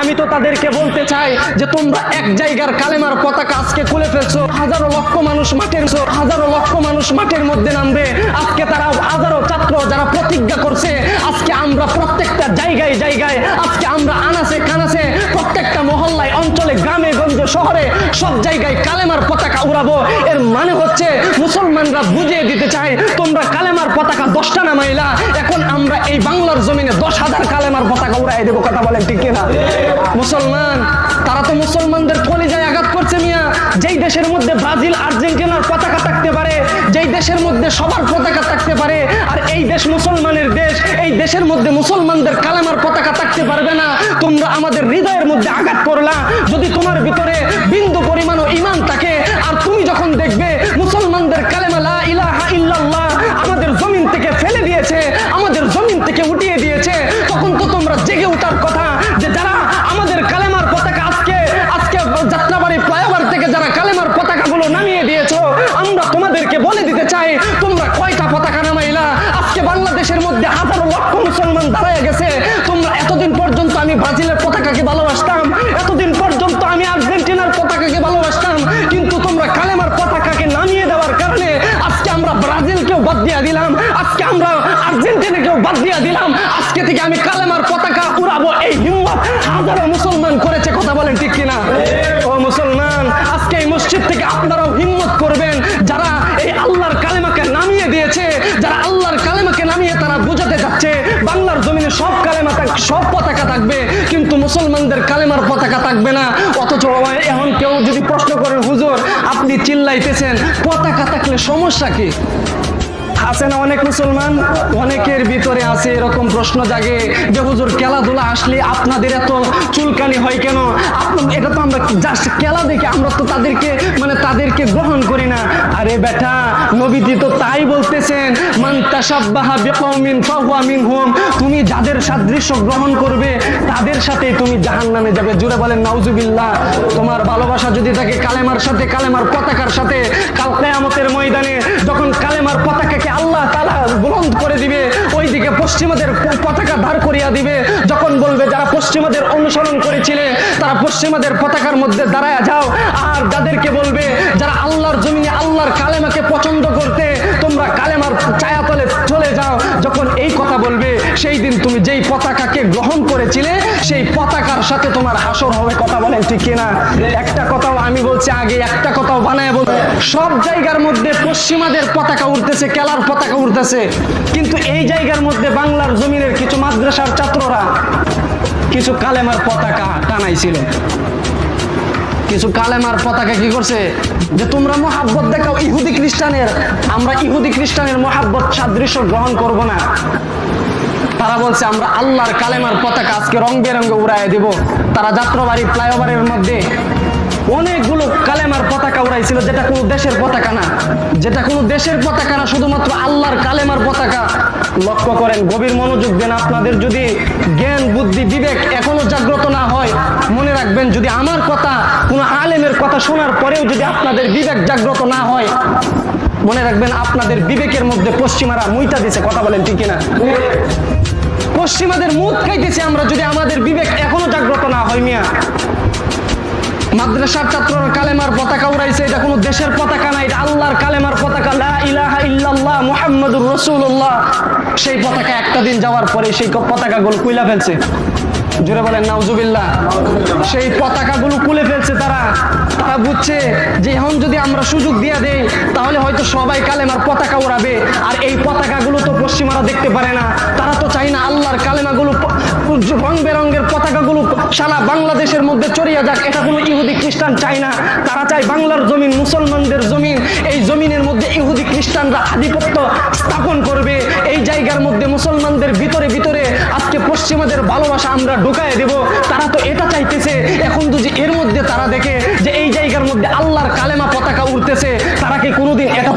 আমি তো তাদেরকে বলতে চাই যে তোমরা এক জায়গার কালেমার পতাকা আজকে খুলে ফেলছো, হাজারো লক্ষ মানুষ মাঠের মধ্যে নামবে। আজকে তারা হাজারো ছাত্র যারা প্রতিজ্ঞা করছে, আজকে আমরা প্রত্যেকটা জায়গায় জায়গায়, আজকে আমরা আনাচে কানাচে, প্রত্যেকটা মহল্লায়, অঞ্চলে, গ্রামে গঞ্জে, শহরে, সব জায়গায় কালেমার পতাকা উড়াবো। এর মানে হচ্ছে মুসলমানরা বুঝিয়ে দিতে চায় তোমরা কালেমার পতাকা 10টা নামাইলা, এখন আমরা এই বাংলার জমিনে 10,000 কালেমার পতাকা উড়াই দেবো। কথা বলেন ঠিক কিনা? মুসলমান তারা তো মুসলমানদের কলিজায় আঘাত করছে মিয়া। যেই দেশের মধ্যে ব্রাজিল আর্জেন্টিনার পতাকা থাকতে পারে, যেই দেশের মধ্যে সবার পতাকা থাকতে পারে, আর এই দেশ মুসলমানের দেশ, এই দেশের মধ্যে মুসলমানদের কালেমার পতাকা থাকতে পারবে না। তোমরা আমাদের হৃদয়ের মধ্যে আঘাত করলা। যদি তোমার ভিতরে বিন্দু পরিমাণও ঈমান থাকে, আর তুমি যখন দেখবে মুসলমানদের কালেমা লা ইলাহা ইল্লাল্লাহ আমাদের জমিন থেকে ফেলে দিয়েছে, আমাদের জমিন থেকে উঠিয়ে দিয়েছে, তখন তো তোমরা জেগে ওঠার কথা যে যারা আমাদের কালেমার পতাকা আজকে যাত্রাবাড়ি ফ্লাইওভার থেকে যারা কালেমার পতাকাগুলো নামিয়ে দিয়েছো, আমরা তোমাদেরকে বলে দিতে চাই তোমরা কয়টা পতাকা নামাইলা। আজকে বাংলাদেশের মধ্যে হাজারো লক্ষ মুসলমান দাঁড়ায় গেছে। তোমরা এতদিন পর্যন্ত আমি ব্রাজিলের পতাকাকে ভালোবাসতাম, এতদিন পর্যন্ত আমি আর্জেন্টিনার পতাকাকে ভালোবাসতাম, কিন্তু তোমরা কালেমার পতাকাকে নামিয়ে দেওয়ার কারণে আজকে আমরা ব্রাজিলকেও বাদ দিয়ে দিলাম, আজকে আমরা আর্জেন্টিনাকেও বাদ দিয়ে দিলাম। আজকে থেকে আমি কালেমার পতাকা উড়াবো, এই হিম্মত হাজারো মুসলমান করেছে। কথা বলেন ঠিক কিনা? ও মুসলমান, আজকে এই মসজিদ থেকে আপনারাও হিম্মত করবেন যারা এই আল্লাহর কালেমাকে নামিয়ে দিয়েছে, যারা আল্লাহর কালেমাকে নামিয়ে তারা বুঝাতে যাচ্ছে বাংলার জমিনে সব কালেমা সব পতাকা থাকবে, কিন্তু মুসলমানদের কালেমার পতাকা থাকবে না। অথচ এখন কেউ যদি প্রশ্ন করেন হুজুর আপনি চিল্লাইতেছেন, পতাকা থাকলে সমস্যা কি? আছে না অনেক মুসলমান, অনেকের ভিতরে আছে এরকম প্রশ্ন জাগে যে হুজুর খেলাধুলা আসলে আপনাদের এত চুলকানি হয় কেন? এটা তো আমরা জাস্ট খেলা দেখে আমরা তো তাদেরকে গ্রহণ করি না। আরে বেটা, নবীজি তো তাই বলতেছেন, মান তাশাব্বাহা বিকওমিন ফাহুয়া মিনহুম, তুমি যাদের সাদৃশ্য গ্রহণ করবে তাদের সাথে তুমি জাহান্নামে যাবে। জোরে বলেন নাউজুবিল্লাহ। তোমার ভালোবাসা যদি থাকে কালেমার সাথে, কালেমার পতাকার সাথে, কাল কিয়ামতের ময়দানে যখন কালেমার পতাকাকে আল্লাহ তাআলা বুলন্দ করে দিবে, ওইদিকে পশ্চিমাদের পতাকা দাঁড় করিয়া দিবে, যখন বলবে যারা পশ্চিমাদের অনুসরণ করেছিলে তারা পশ্চিমাদের পতাকার মধ্যে দাঁড়ায়া যাও, আর যাদেরকে বলবে যারা আল্লাহর জমিনে আল্লাহর কালেমাকে পছন্দ করতে তোমরা কালেমার ছায়াতলে চলে যাও, যখন এই কথা বলবে সেই দিন তুমি যেই পতাকাকে গ্রহণ করেছিলে সেই পতাকার সাথে তোমার হাসর হবে। কথা বলেন ঠিক কিনা? একটা কথাও আমি বলছি আগে, একটা কথাও বানায় বলবো, সব জায়গার মধ্যে পশ্চিমাদের পতাকা উঠতেছে, কেলার পতাকা উঠতেছে, কিন্তু এই জায়গার মধ্যে বাংলার জমিনের কিছু মাদ্রাসার ছাত্ররা কিছু কালেমার পতাকা টানাইছিল। কিছু কালেমার পতাকা কি করছে যে তোমরা মহাব্বত দেখাও ইহুদি খ্রিস্টানের, আমরা ইহুদি খ্রিস্টানের মহাব্বত সাদৃশ্য গ্রহণ করব না। তারা বলছে আমরা আল্লাহর কালেমার পতাকা আজকে রং বেরঙে উড়াইয়া দেব। তারা যাত্রাবাড়ি ফ্লাইওভারের মধ্যে অনেকগুলো কালেমার পতাকা উড়াইছিল, যেটা কোনো দেশের পতাকা না, যেটা কোনো দেশের পতাকা না, শুধুমাত্র আল্লাহর কালেমার পতাকা। লক্ষ্য করেন, গভীর মনোযোগ দেন। আপনাদের যদি জ্ঞান বুদ্ধি বিবেক এখনো জাগ্রত না হয়, মনে রাখবেন যদি আমার কথা কোনো আলেমের কথা শোনার পরেও যদি আপনাদের বিবেক জাগ্রত না হয়, মনে রাখবেন আপনাদের বিবেকের মধ্যে পশ্চিমারা মুইটা দিছে। কথা বলেন ঠিক কিনা? পশ্চিমাদের মুখ খাইতেছে আমরা, যদি আমাদের বিবেক এখনো জাগ্রত না হয়। মিয়া, মাদ্রাসার ছাত্ররা কালেমার পতাকা উড়াইছে, এটা কোনো দেশের পতাকা না, এটা আল্লাহর কালেমার পতাকা, লা ইলাহা ইল্লাল্লাহ মুহাম্মাদুর রাসূলুল্লাহ। সেই পতাকা একটা দিন যাওয়ার পরে সেই পতাকাগুলো কুইলা ফেলছে। জোরে বলেন নাউজুবিল্লাহ। সেই পতাকাগুলো খুলে ফেলছে তারা বুঝছে যে এখন যদি আমরা সুযোগ দিয়ে দেই তাহলে হয়তো সবাই কালেমার পতাকা উড়াবে, আর এই পতাকাগুলো তো পশ্চিমারা দেখতে পারে না। তারা তো চায় না আল্লাহর কালেমাগুলো রং বেরঙের পতাকাগুলো সারা বাংলাদেশের মধ্যে ছড়িয়ে যাক, এটা কোনো ইহুদি খ্রিস্টান চায় না। তারা চায় বাংলার জমিন মুসলমানদের জমিন, এই জমিনের মধ্যে ইহুদি খ্রিস্টানরা আধিপত্য স্থাপন করবে, এই জায়গার মধ্যে মুসলমানদের ভিতরে ভিতরে আজকে পশ্চিমাদের ভালোবাসা আমরা ঢুকায় দেব। তারা তো এটা চাইতেছে। এখন যদি এর মধ্যে তারা দেখে যে এই জায়গার মধ্যে আল্লাহর কালেমা পতাকা উঠতেছে, তারা কি কোনোদিন এটা